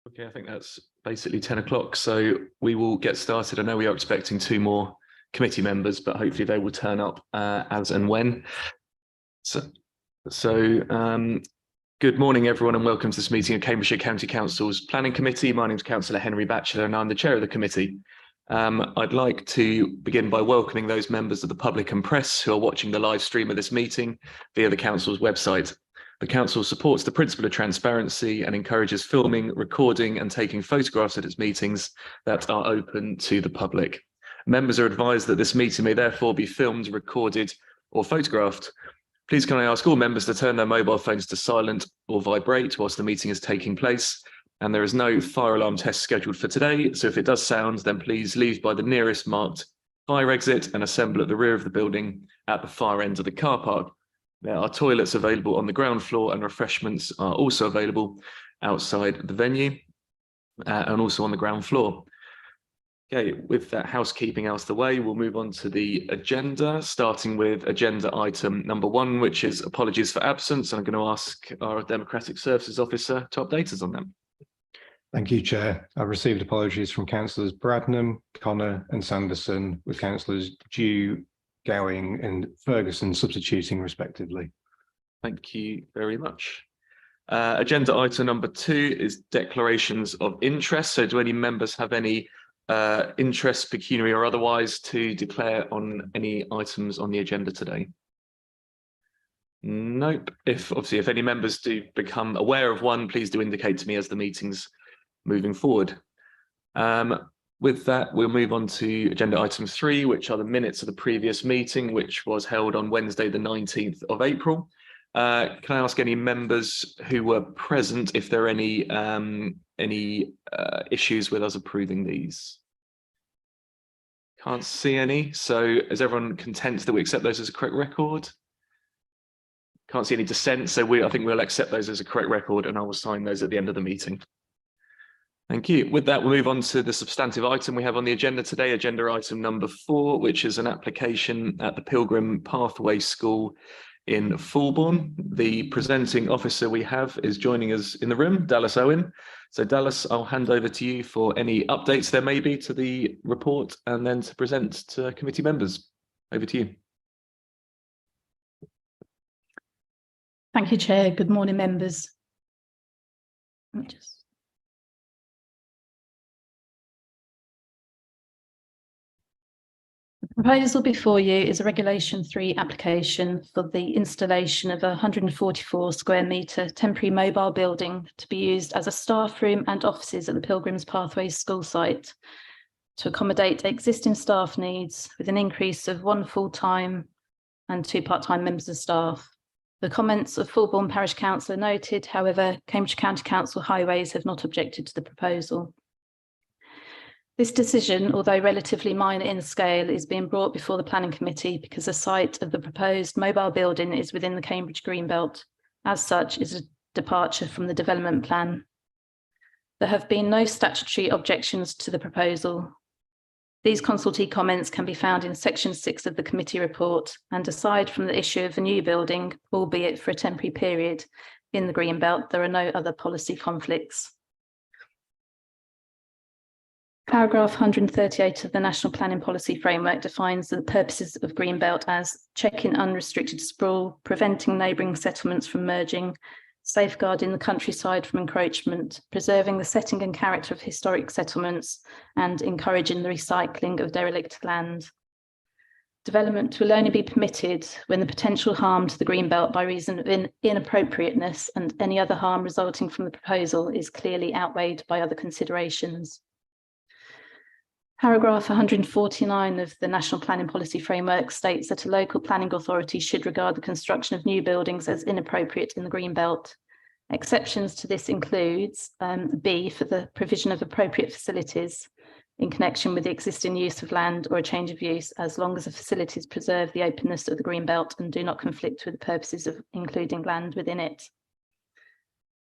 Okay, I think that's basically 10 o'clock, so we will get started. I know we are expecting 2 more committee members, but hopefully they will turn up as and when. Good morning, everyone, and welcome to this meeting of Cambridgeshire County Council's Planning Committee. My name is Councillor Henry Batchelor, and I'm the chair of the committee. I'd like to begin by welcoming those members of the public and press who are watching the live stream of this meeting via the council's website. The council supports the principle of transparency and encourages filming, recording and taking photographs at its meetings that are open to the public. Members are advised that this meeting may therefore be filmed, recorded or photographed. Please can I ask all members to turn their mobile phones to silent or vibrate whilst the meeting is taking place. And there is no fire alarm test scheduled for today, so if it does sound, then please leave by the nearest marked fire exit and assemble at the rear of the building at the far end of the car park. There are toilets available on the ground floor and refreshments are also available outside the venue and also on the ground floor. Okay, with that housekeeping out of the way, we'll move on to the agenda, starting with agenda item number 1, which is apologies for absence. And I'm going to ask our Democratic Services Officer to update us on them. Thank you, Chair. I've received apologies from Councillors Bradnam, Connor and Sanderson, with Councillors Dew, Gowing and Ferguson substituting respectively. Thank you very much. Agenda item number 2 is declarations of interest. So do any members have any interest, pecuniary or otherwise, to declare on any items on the agenda today? Nope. If any members do become aware of one, please do indicate to me as the meeting's moving forward. With that, we'll move on to agenda item 3, which are the minutes of the previous meeting, which was held on Wednesday, the 19th of April. Can I ask any members who were present if there are any issues with us approving these? Can't see any. So is everyone content that we accept those as a correct record? Can't see any dissent. So I think we'll accept those as a correct record and I will sign those at the end of the meeting. Thank you. With that, we'll move on to the substantive item we have on the agenda today, agenda item number 4, which is an application at the Pilgrim Pathway School in Fulbourn. The presenting officer we have is joining us in the room, Dallas Owen. So Dallas, I'll hand over to you for any updates there may be to the report and then to present to committee members. Over to you. Thank you, Chair. Good morning, members. The proposal before you is a Regulation 3 application for the installation of a 144 square metre temporary mobile building to be used as a staff room and offices at the Pilgrims Pathways school site to accommodate existing staff needs with an increase of 1 full-time and 2 part-time members of staff. The comments of Fulbourn Parish Council are noted, however, Cambridge County Council Highways have not objected to the proposal. This decision, although relatively minor in scale, is being brought before the Planning Committee because the site of the proposed mobile building is within the Cambridge Greenbelt. As such, is a departure from the development plan. There have been no statutory objections to the proposal. These consultee comments can be found in section 6 of the committee report, and aside from the issue of a new building, albeit for a temporary period, in the Greenbelt, there are no other policy conflicts. Paragraph 138 of the National Planning Policy Framework defines the purposes of Greenbelt as checking unrestricted sprawl, preventing neighbouring settlements from merging, safeguarding the countryside from encroachment, preserving the setting and character of historic settlements, and encouraging the recycling of derelict land. Development will only be permitted when the potential harm to the Greenbelt by reason of inappropriateness and any other harm resulting from the proposal is clearly outweighed by other considerations. Paragraph 149 of the National Planning Policy Framework states that a local planning authority should regard the construction of new buildings as inappropriate in the Greenbelt. Exceptions to this includes B, for the provision of appropriate facilities in connection with the existing use of land or a change of use, as long as the facilities preserve the openness of the Greenbelt and do not conflict with the purposes of including land within it.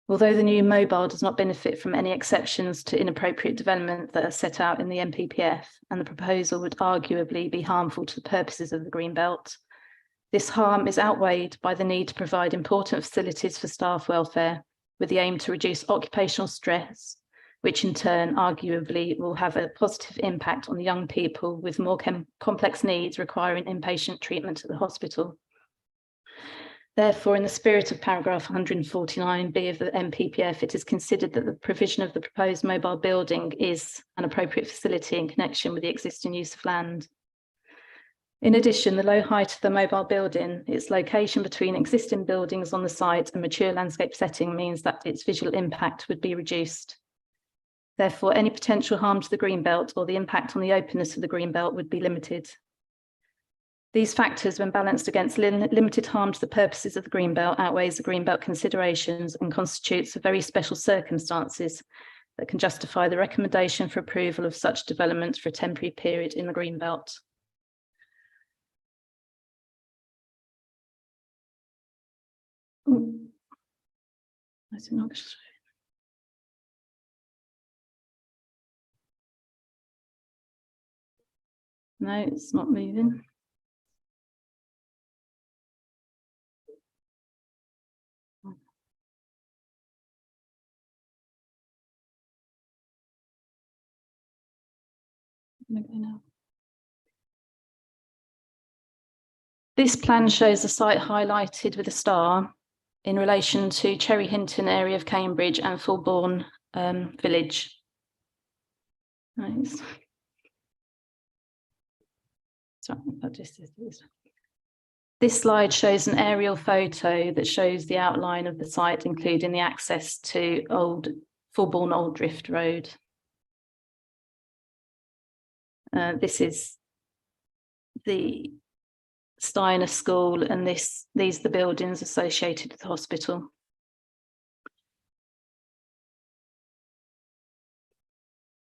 Although the new mobile does not benefit from any exceptions to inappropriate development that are set out in the NPPF, and the proposal would arguably be harmful to the purposes of the Greenbelt, this harm is outweighed by the need to provide important facilities for staff welfare, with the aim to reduce occupational stress, which in turn arguably will have a positive impact on young people with more complex needs requiring inpatient treatment at the hospital. Therefore, in the spirit of paragraph 149B of the NPPF, it is considered that the provision of the proposed mobile building is an appropriate facility in connection with the existing use of land. In addition, the low height of the mobile building, its location between existing buildings on the site and mature landscape setting means that its visual impact would be reduced. Therefore, any potential harm to the greenbelt or the impact on the openness of the greenbelt would be limited. These factors, when balanced against limited harm to the purposes of the greenbelt, outweighs the greenbelt considerations and constitutes a very special circumstances that can justify the recommendation for approval of such development for a temporary period in the greenbelt. No, it's not moving. This plan shows the site highlighted with a star in relation to Cherry Hinton area of Cambridge and Fulbourn village. Nice. Sorry, this slide shows an aerial photo that shows the outline of the site, including the access to Fulbourn Old Drift Road. This is the Steiner School, and these are the buildings associated with the hospital.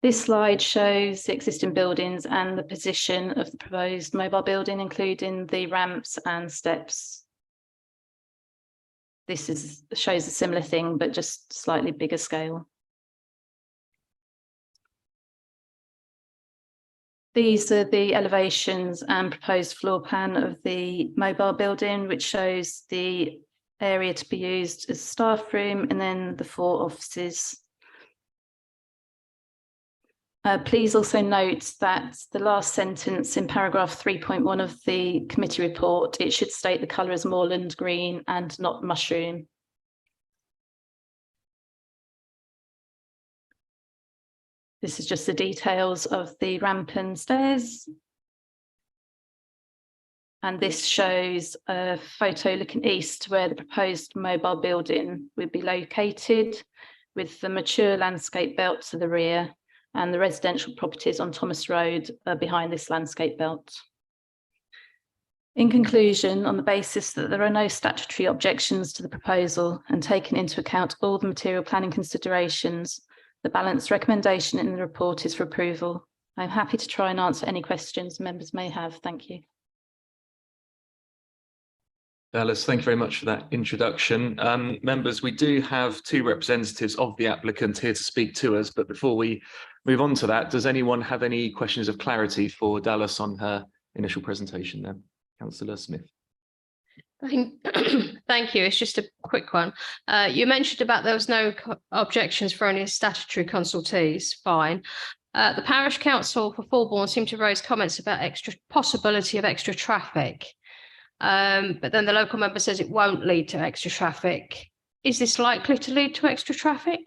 This slide shows the existing buildings and the position of the proposed mobile building, including the ramps and steps. This shows a similar thing, but just slightly bigger scale. These are the elevations and proposed floor plan of the mobile building, which shows the area to be used as staff room and then the 4 offices. Please also note that the last sentence in paragraph 3.1 of the committee report, it should state the colour as moorland green and not mushroom. This is just the details of the ramp and stairs. And this shows a photo looking east where the proposed mobile building would be located, with the mature landscape belt to the rear and the residential properties on Thomas Road behind this landscape belt. In conclusion, on the basis that there are no statutory objections to the proposal and taking into account all the material planning considerations, the balanced recommendation in the report is for approval. I'm happy to try and answer any questions members may have. Thank you. Alice, thank you very much for that introduction. Members, we do have 2 representatives of the applicant here to speak to us, but before we move on to that, does anyone have any questions of clarity for Dallas on her initial presentation then? Councillor Smith. Thank you. It's just a quick one. You mentioned about there was no objections for any statutory consultees. Fine. The parish council for Fulbourn seemed to raise comments about possibility of extra traffic. But then the local member says it won't lead to extra traffic. Is this likely to lead to extra traffic?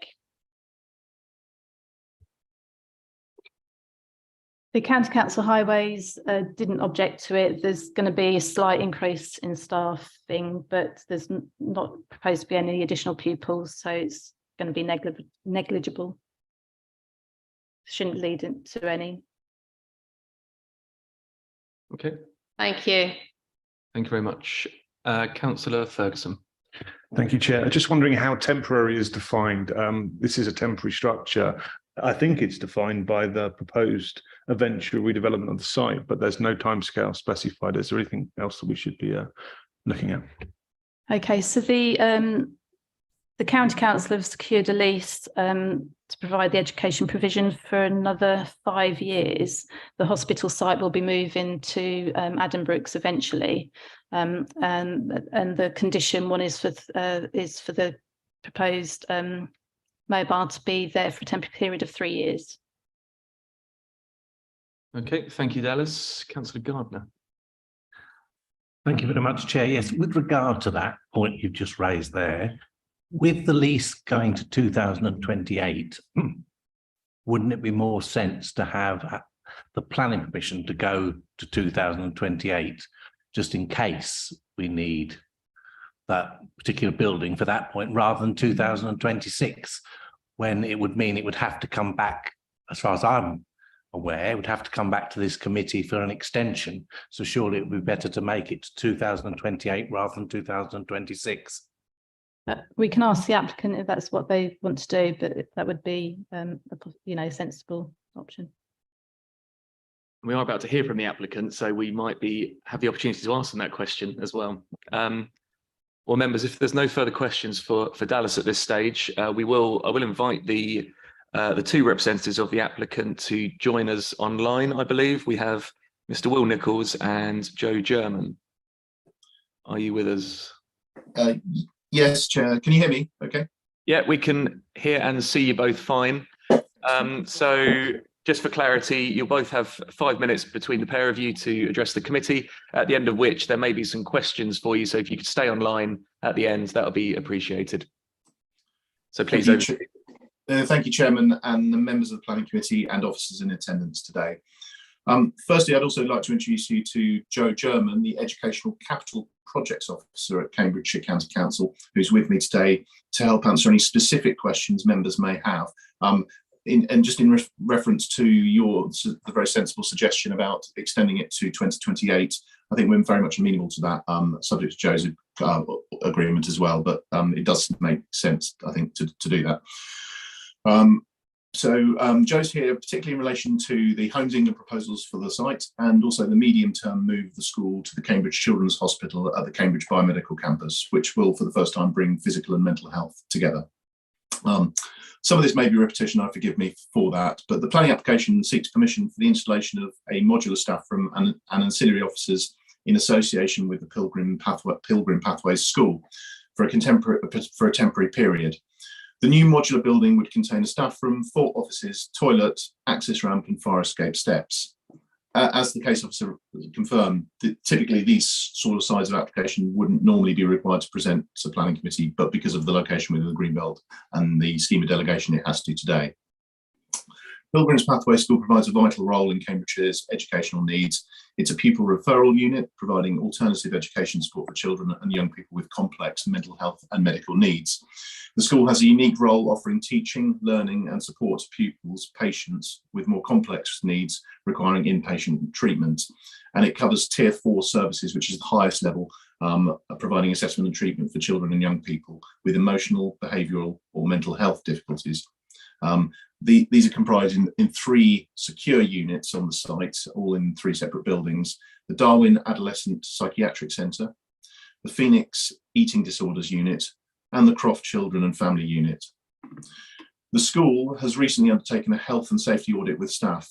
The County Council Highways didn't object to it. There's going to be a slight increase in staffing, but there's not proposed to be any additional pupils, so it's going to be negligible. Shouldn't lead into any. Okay. Thank you. Thank you very much. Councillor Ferguson. Thank you, Chair. Just wondering how temporary is defined. This is a temporary structure. I think it's defined by the proposed eventual redevelopment of the site, but there's no timescale specified. Is there anything else that we should be looking at? Okay, so the County Council have secured a lease to provide the education provision for another 5 years. The hospital site will be moving to Addenbrooke's eventually, and the condition one is for the proposed Mobile to be there for a temporary period of 3 years. Okay, thank you, Dallas. Councillor Gardner. Thank you very much, Chair. Yes, with regard to that point you've just raised there, with the lease going to 2028, wouldn't it be more sense to have the planning permission to go to 2028, just in case we need that particular building for that point, rather than 2026, when it would mean it would have to come back, as far as I'm aware, it would have to come back to this committee for an extension. So surely it would be better to make it to 2028 rather than 2026. We can ask the applicant if that's what they want to do, but that would be, a sensible option. We are about to hear from the applicant, so we might have the opportunity to ask them that question as well. Well, members, if there's no further questions for Dallas at this stage, I will invite the two representatives of the applicant to join us online. I believe we have Mr. Will Nichols and Joe German. Are you with us? Yes, Chair. Can you hear me? Okay. Yeah, we can hear and see you both fine. So just for clarity, you'll both have 5 minutes between the pair of you to address the committee, at the end of which there may be some questions for you. So if you could stay online at the end, that would be appreciated. So please. Thank you, Chairman, and the members of the Planning Committee and officers in attendance today. Firstly, I'd also like to introduce you to Joe German, the Educational Capital Projects Officer at Cambridgeshire County Council, who's with me today to help answer any specific questions members may have. In reference to the very sensible suggestion about extending it to 2028, I think we're very much amenable to that, subject to Joe's agreement as well, but it does make sense, I think, to do that. Joe's here particularly in relation to the Homes England proposals for the site and also the medium-term move of the school to the Cambridge Children's Hospital at the Cambridge Biomedical Campus, which will for the first time bring physical and mental health together. Some of this may be repetition, I forgive me for that, but the planning application seeks permission for the installation of a modular staff room and ancillary offices in association with the Pilgrim Pathways School for a temporary period. The new modular building would contain a staff room, 4 offices, toilet, access ramp and fire escape steps. As the case officer confirmed, typically these sort of size of application wouldn't normally be required to present to the planning committee, but because of the location within the Greenbelt and the scheme of delegation, it has to today. Pilgrim's Pathway School provides a vital role in Cambridgeshire's educational needs. It's a pupil referral unit, providing alternative education support for children and young people with complex mental health and medical needs. The school has a unique role offering teaching, learning and support to pupils, patients with more complex needs requiring inpatient treatment. And it covers Tier 4 services, which is the highest level, providing assessment and treatment for children and young people with emotional, behavioural or mental health difficulties. These are comprised in 3 secure units on the site, all in 3 separate buildings: the Darwin Adolescent Psychiatric Centre, the Phoenix Eating Disorders Unit, and the Croft Children and Family Unit. The school has recently undertaken a health and safety audit with staff.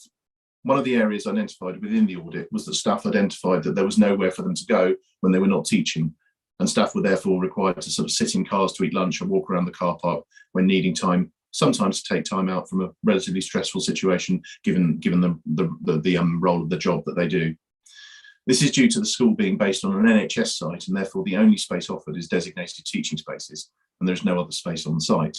One of the areas identified within the audit was that staff identified that there was nowhere for them to go when they were not teaching, and staff were therefore required to sort of sit in cars to eat lunch and walk around the car park when needing time, sometimes to take time out from a relatively stressful situation, given the role of the job that they do. This is due to the school being based on an NHS site, and therefore the only space offered is designated teaching spaces, and there's no other space on the site.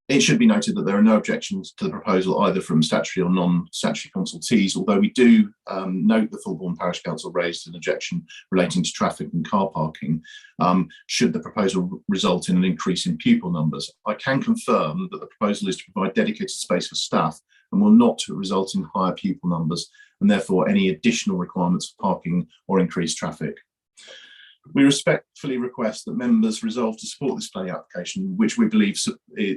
It should be noted that there are no objections to the proposal either from statutory or non-statutory consultees, although we do note the Fulbourn Parish Council raised an objection relating to traffic and car parking should the proposal result in an increase in pupil numbers. I can confirm that the proposal is to provide dedicated space for staff and will not result in higher pupil numbers and therefore any additional requirements for parking or increased traffic. We respectfully request that members resolve to support this planning application, which we believe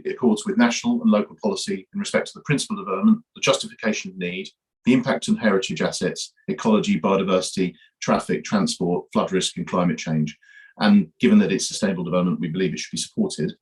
accords with national and local policy in respect to the principal development, the justification of need, the impact on heritage assets, ecology, biodiversity, traffic, transport, flood risk and climate change. And given that it's sustainable development, we believe it should be supported.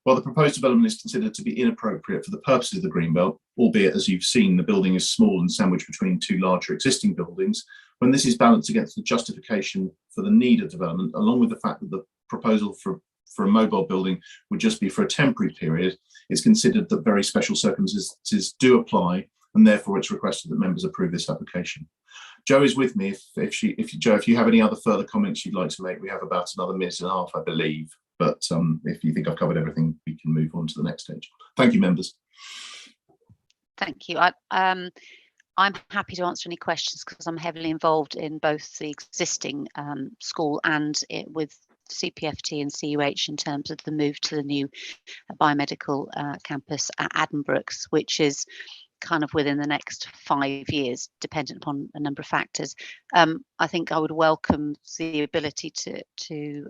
While the proposed development is considered to be inappropriate for the purposes of the Greenbelt, albeit as you've seen, the building is small and sandwiched between 2 larger existing buildings, when this is balanced against the justification for the need of development, along with the fact that the proposal for for a mobile building would just be for a temporary period, it's considered that very special circumstances do apply, and therefore it's requested that members approve this application. Jo is with me. If you have any other further comments you'd like to make, we have about another minute and a half, I believe. But if you think I've covered everything, we can move on to the next stage. Thank you, members. Thank you. I'm happy to answer any questions because I'm heavily involved in both the existing school and with CPFT and CUH in terms of the move to the new biomedical campus at Addenbrooke's, which is kind of within the next 5 years, dependent upon a number of factors. I think I would welcome the ability to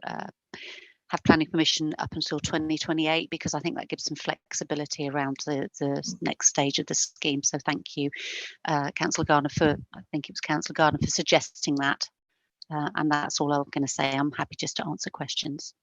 have planning permission up until 2028, because I think that gives some flexibility around the next stage of the scheme. So thank you, Councillor Gardner, for suggesting that. And that's all I'm going to say. I'm happy just to answer questions.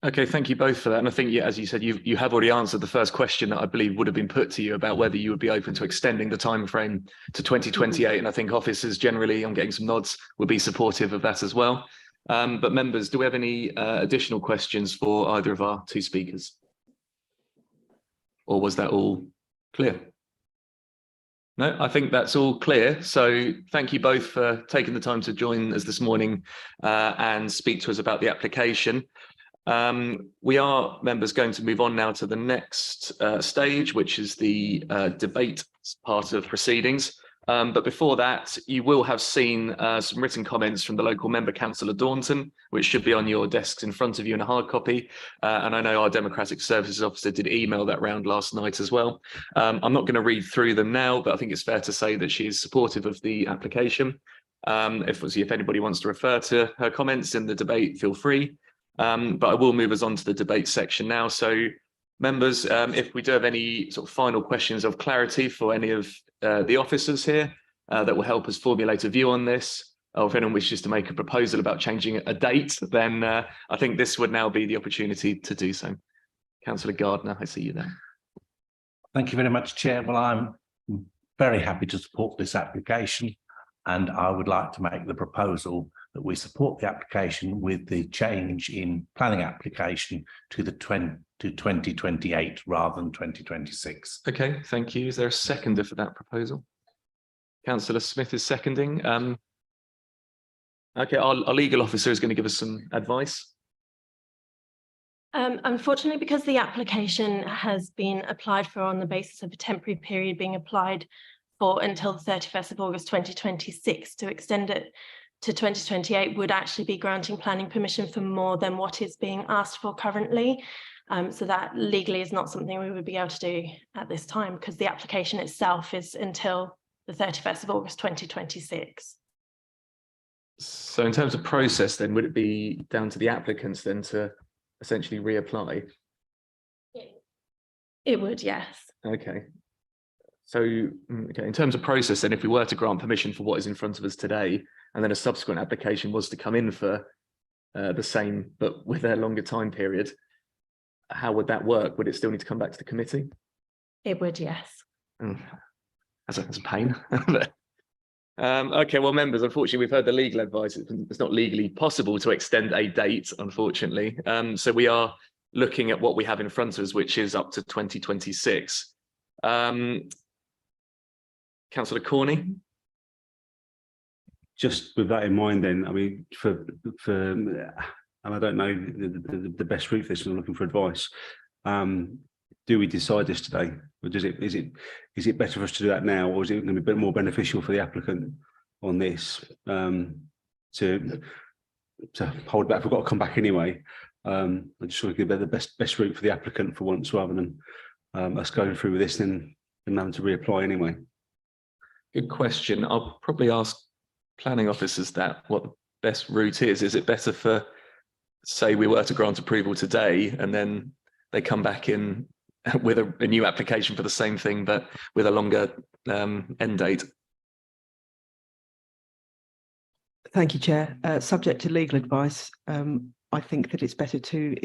Okay, thank you both for that. And I think, yeah, as you said, you have already answered the first question that I believe would have been put to you about whether you would be open to extending the time frame to 2028. And I think officers generally, I'm getting some nods, would be supportive of that as well. But members, do we have any additional questions for either of our two speakers? Or was that all clear? No, I think that's all clear. So thank you both for taking the time to join us this morning and speak to us about the application. We are, members, going to move on now to the next stage, which is the debate part of proceedings. But before that, you will have seen some written comments from the local member, Councillor Daunton, which should be on your desks in front of you in a hard copy. And I know our Democratic Services Officer did email that round last night as well. I'm not going to read through them now, but I think it's fair to say that she is supportive of the application. If anybody wants to refer to her comments in the debate, feel free. But I will move us on to the debate section now. So members, if we do have any sort of final questions of clarity for any of the officers here that will help us formulate a view on this, or if anyone wishes to make a proposal about changing a date, then I think this would now be the opportunity to do so. Councillor Gardner, I see you there. Thank you very much, Chair. Well, I'm very happy to support this application, and I would like to make the proposal that we support the application with the change in planning application to 2028 rather than 2026. Okay, thank you. Is there a seconder for that proposal? Councillor Smith is seconding. Okay, our legal officer is going to give us some advice. Unfortunately, because the application has been applied for on the basis of a temporary period being applied for until the 31st of August 2026, to extend it to 2028 would actually be granting planning permission for more than what is being asked for currently. So that legally is not something we would be able to do at this time, because the application itself is until the 31st of August 2026. So in terms of process, then, would it be down to the applicants then to essentially reapply? It would, yes. Okay. So, okay, in terms of process, then, if we were to grant permission for what is in front of us today, and then a subsequent application was to come in for the same, but with a longer time period, how would that work? Would it still need to come back to the committee? It would, yes. That's a pain. Okay, well, members, unfortunately, we've heard the legal advice. It's not legally possible to extend a date, unfortunately. So we are looking at what we have in front of us, which is up to 2026. Councillor Corney? Just with that in mind, then, I mean, and I don't know the best route for this, I'm looking for advice. Do we decide this today, or is it better for us to do that now, or is it going to be a bit more beneficial for the applicant on this to hold back? We've got to come back anyway. I just want to give the best route for the applicant for once, rather than us going through with this and having to reapply anyway. Good question. I'll probably ask planning officers what the best route is. Is it better for, say, we were to grant approval today and then they come back in with a new application for the same thing, but with a longer end date? Thank you, Chair. Subject to legal advice, I think that it's better to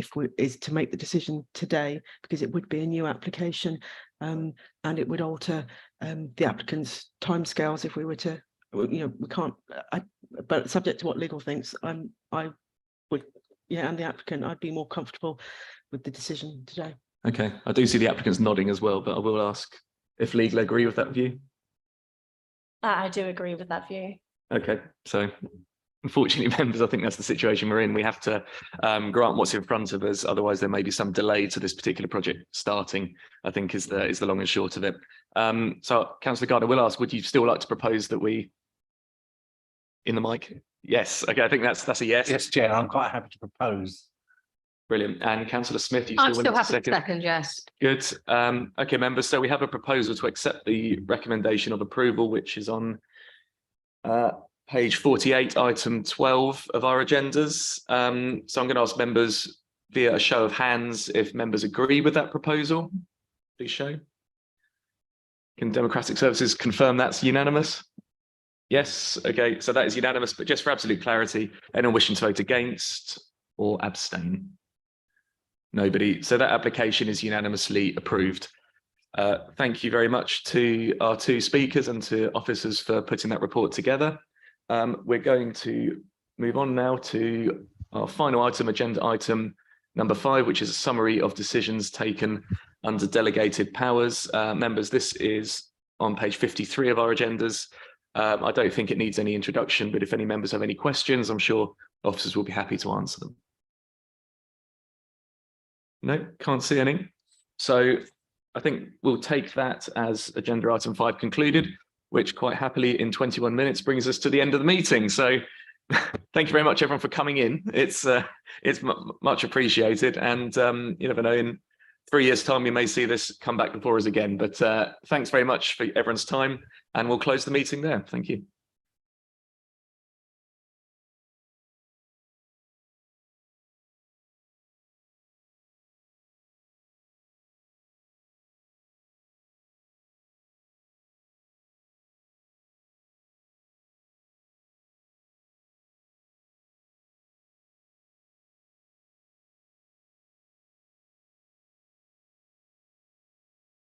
make the decision today, because it would be a new application, and it would alter the applicant's timescales if we were to, we can't. But subject to what legal thinks, I would and the applicant, I'd be more comfortable with the decision today. Okay, I do see the applicants nodding as well, but I will ask if legal agree with that view. I do agree with that view. Okay, so unfortunately, members, I think that's the situation we're in. We have to grant what's in front of us. Otherwise, there may be some delay to this particular project starting, I think is the long and short of it. So Councillor Gardner will ask, would you still like to propose that we in the mic? Yes. Okay, I think that's a yes. Yes, Chair, I'm quite happy to propose. Brilliant. And Councillor Smith, you I'm still still willing to happy to second, yes. Good. Okay, members. So we have a proposal to accept the recommendation of approval, which is on page 48, item 12 of our agendas. So I'm going to ask members via a show of hands if members agree with that proposal. Please show. Can Democratic Services confirm that's unanimous? Yes. Okay. So that is unanimous. But just for absolute clarity, anyone wishing to vote against or abstain? Nobody. So that application is unanimously approved. Thank you very much to our two speakers and to officers for putting that report together. We're going to move on now to our final item, agenda item number 5, which is a summary of decisions taken under delegated powers. Members, this is on page 53 of our agendas. I don't think it needs any introduction, but if any members have any questions, I'm sure officers will be happy to answer them. No, can't see any. So I think we'll take that as agenda item 5 concluded, which quite happily in 21 minutes brings us to the end of the meeting. So thank you very much, everyone, for coming in. It's much appreciated. And you never know, in 3 years' time, we may see this come back before us again. But thanks very much for everyone's time. And we'll close the meeting there. Thank you.